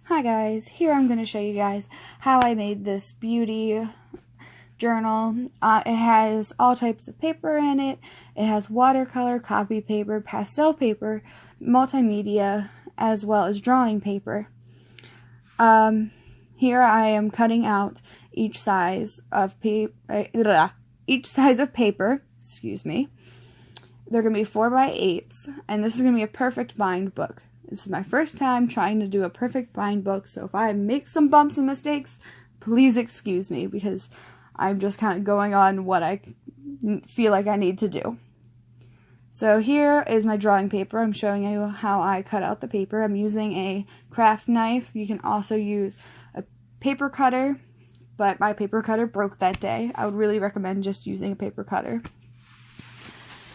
Hi guys, here I'm going to show you guys how I made this beauty journal. It has all types of paper in it. It has watercolor, copy paper, pastel paper, multimedia, as well as drawing paper. Here I am cutting out each size of paper. Excuse me. They're going to be 4 by 8s, and this is going to be a perfect bind book. This is my first time trying to do a perfect bind book, so if I make some bumps and mistakes, please excuse me, because I'm just kind of going on what I feel like I need to do. So here is my drawing paper. I'm showing you how I cut out the paper. I'm using a craft knife. You can also use a paper cutter, but my paper cutter broke that day. I would really recommend just using a paper cutter.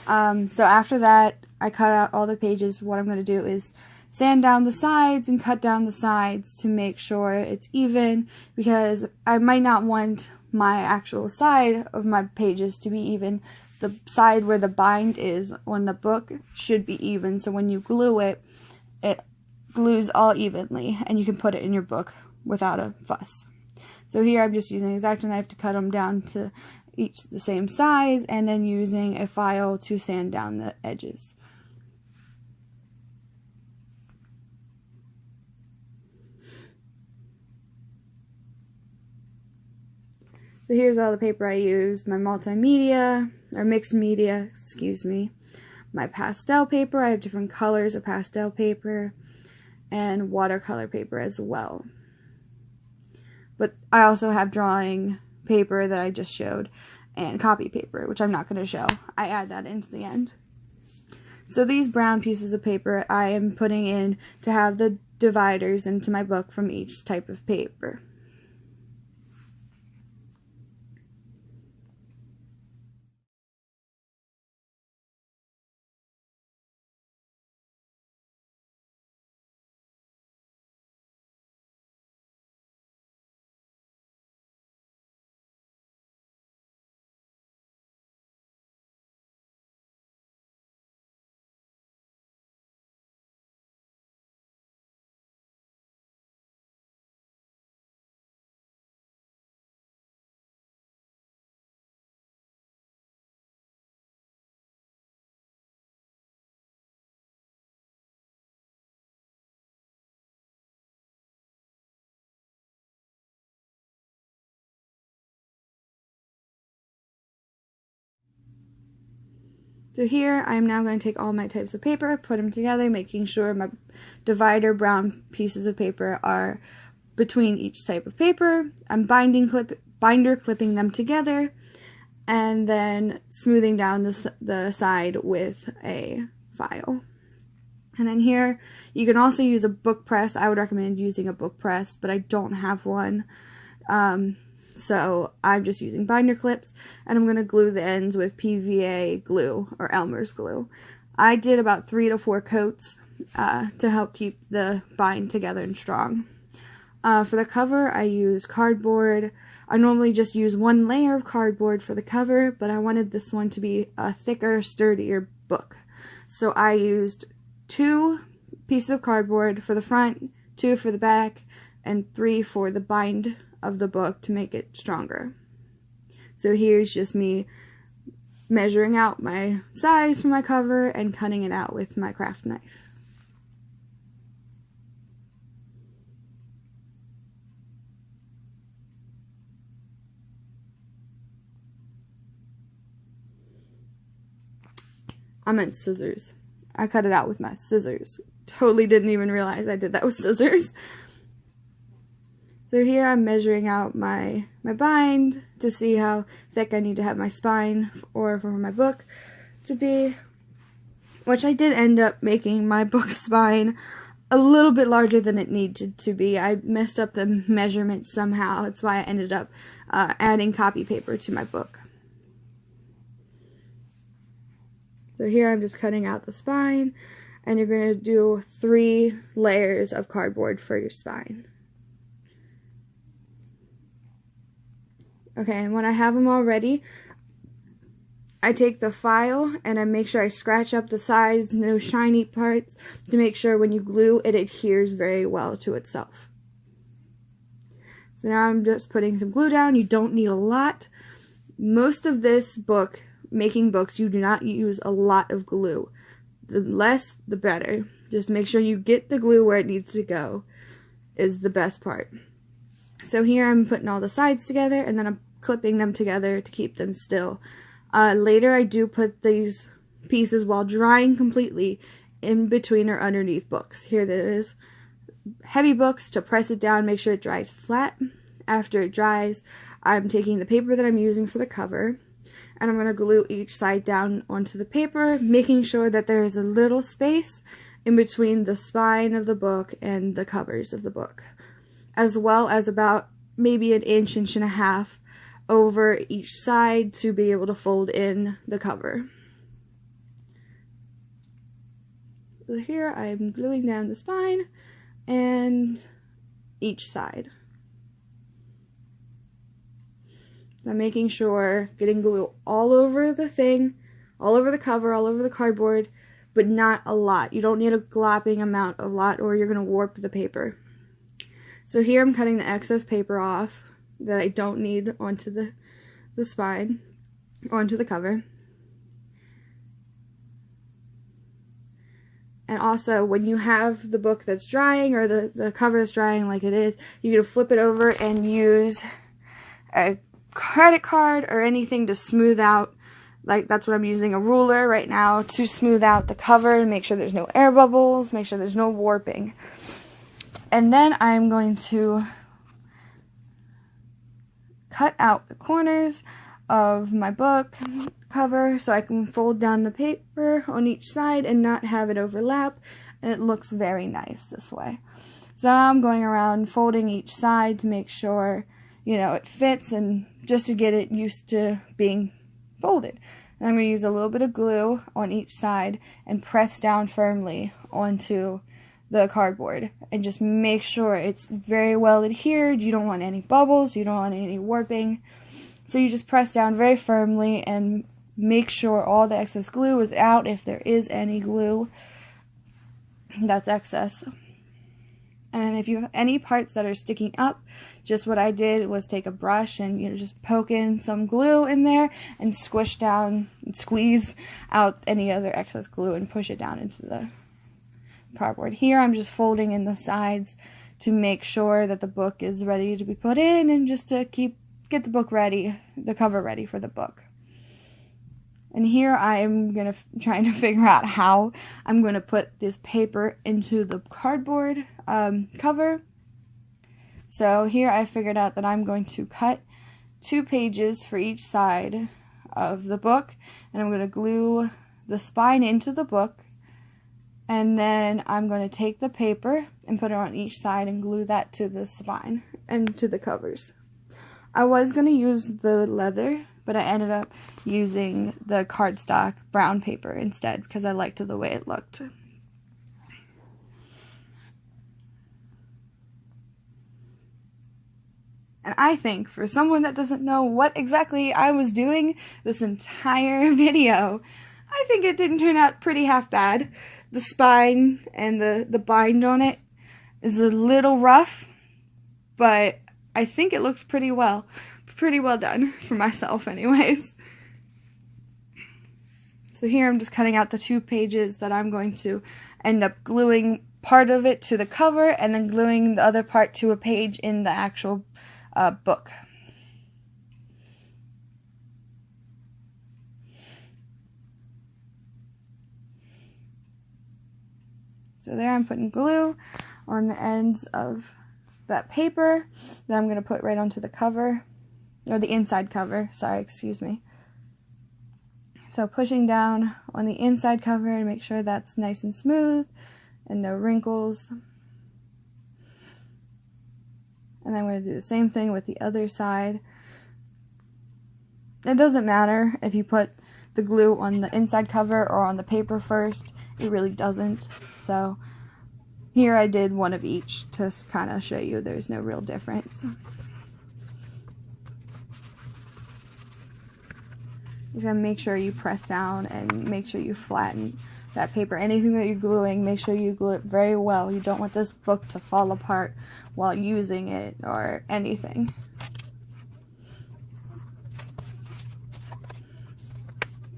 So after that, I cut out all the pages. What I'm going to do is sand down the sides and cut down the sides to make sure it's even, because I might not want my actual side of my pages to be even. The side where the bind is on the book should be even, so when you glue it, it glues all evenly, and you can put it in your book without a fuss. So here I'm just using an X-Acto knife to cut them down to each the same size, and then using a file to sand down the edges. So here's all the paper I used: my multimedia, or mixed media, excuse me, my pastel paper. I have different colors of pastel paper, and watercolor paper as well. But I also have drawing paper that I just showed, and copy paper, which I'm not going to show. I add that into the end. So these brown pieces of paper I am putting in to have the dividers into my book from each type of paper. So here I am now going to take all my types of paper, put them together, making sure my divider brown pieces of paper are between each type of paper. I'm binder clipping them together, and then smoothing down the side with a file. And then here you can also use a book press. I would recommend using a book press, but I don't have one. So I'm just using binder clips, and I'm going to glue the ends with PVA glue, or Elmer's glue. I did about 3 to 4 coats to help keep the bind together and strong. For the cover, I use cardboard. I normally just use 1 layer of cardboard for the cover, but I wanted this one to be a thicker, sturdier book. So I used 2 pieces of cardboard for the front, 2 for the back, and 3 for the bind of the book to make it stronger. So here's just me measuring out my size for my cover and cutting it out with my craft knife. I meant scissors. I cut it out with my scissors. Totally didn't even realize I did that with scissors. So here I'm measuring out my bind to see how thick I need to have my spine or for my book to be, which I did end up making my book spine a little bit larger than it needed to be. I messed up the measurements somehow. That's why I ended up adding copy paper to my book. So here I'm just cutting out the spine, and you're going to do 3 layers of cardboard for your spine. Okay, and when I have them all ready, I take the file and I make sure I scratch up the sides, no shiny parts, to make sure when you glue it adheres very well to itself. So now I'm just putting some glue down. You don't need a lot. Most of this book, making books, you do not use a lot of glue. The less, the better. Just make sure you get the glue where it needs to go is the best part. So here I'm putting all the sides together, and then I'm clipping them together to keep them still. Later I do put these pieces while drying completely in between or underneath books. Here there is heavy books to press it down, make sure it dries flat. After it dries, I'm taking the paper that I'm using for the cover, and I'm going to glue each side down onto the paper, making sure that there is a little space in between the spine of the book and the covers of the book, as well as about maybe an inch, inch and a half over each side to be able to fold in the cover. So here I'm gluing down the spine and each side. I'm making sure, getting glue all over the thing, all over the cover, all over the cardboard, but not a lot. You don't need a glopping amount a lot or you're going to warp the paper. So here I'm cutting the excess paper off that I don't need onto the spine, onto the cover. And also, when you have the book that's drying or the cover that's drying like it is, you can flip it over and use a credit card or anything to smooth out. Like, that's what I'm using, a ruler right now to smooth out the cover and make sure there's no air bubbles, make sure there's no warping. And then I'm going to cut out the corners of my book cover so I can fold down the paper on each side and not have it overlap, and it looks very nice this way. So I'm going around folding each side to make sure, you know, it fits, and just to get it used to being folded. And I'm going to use a little bit of glue on each side and press down firmly onto the cardboard and just make sure it's very well adhered. You don't want any bubbles, you don't want any warping. So you just press down very firmly and make sure all the excess glue is out if there is any glue that's excess. And if you have any parts that are sticking up, just what I did was take a brush and, you know, just poke in some glue in there and squish down and squeeze out any other excess glue and push it down into the cardboard. Here I'm just folding in the sides to make sure that the book is ready to be put in and just to get the book ready, the cover ready for the book. And here I'm trying to figure out how I'm going to put this paper into the cardboard cover. So here I figured out that I'm going to cut 2 pages for each side of the book, and I'm going to glue the spine into the book, and then I'm going to take the paper and put it on each side and glue that to the spine and to the covers. I was going to use the leather, but I ended up using the cardstock brown paper instead because I liked the way it looked. And I think for someone that doesn't know what exactly I was doing this entire video, I think it didn't turn out pretty half bad. The spine and the bind on it is a little rough, but I think it looks pretty well done for myself anyways. So here I'm just cutting out the 2 pages that I'm going to end up gluing part of it to the cover and then gluing the other part to a page in the actual book. So there I'm putting glue on the ends of that paper that I'm going to put right onto the cover, or the inside cover, sorry, excuse me. So pushing down on the inside cover to make sure that's nice and smooth and no wrinkles. And then I'm going to do the same thing with the other side. It doesn't matter if you put the glue on the inside cover or on the paper first, it really doesn't. So here I did one of each to kind of show you there's no real difference. Just gotta make sure you press down and make sure you flatten that paper. Anything that you're gluing, make sure you glue it very well. You don't want this book to fall apart while using it or anything.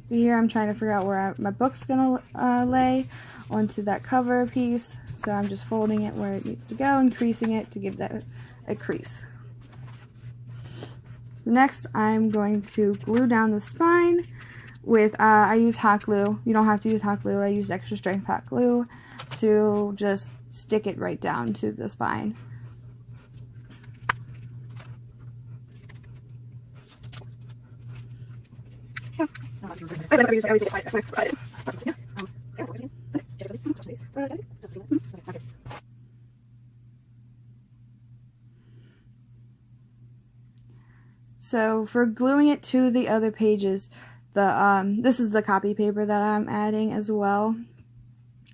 So here I'm trying to figure out where my book's going to lay onto that cover piece. So I'm just folding it where it needs to go and creasing it to give that a crease. Next, I'm going to glue down the spine with, I use hot glue. You don't have to use hot glue. I use extra strength hot glue to just stick it right down to the spine. So for gluing it to the other pages, this is the copy paper that I'm adding as well.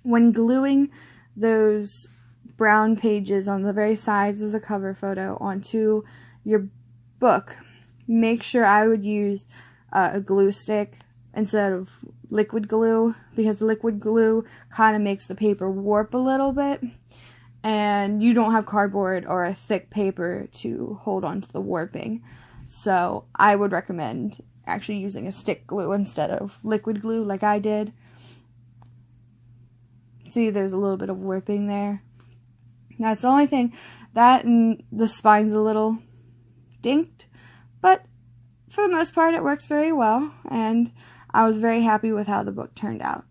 When gluing those brown pages on the very sides of the cover photo onto your book, make sure I would use a glue stick instead of liquid glue, because liquid glue kind of makes the paper warp a little bit, and you don't have cardboard or a thick paper to hold on to the warping. So I would recommend actually using a stick glue instead of liquid glue like I did. See, there's a little bit of warping there. That's the only thing. That and the spine's a little dinked, but for the most part it works very well, and I was very happy with how the book turned out.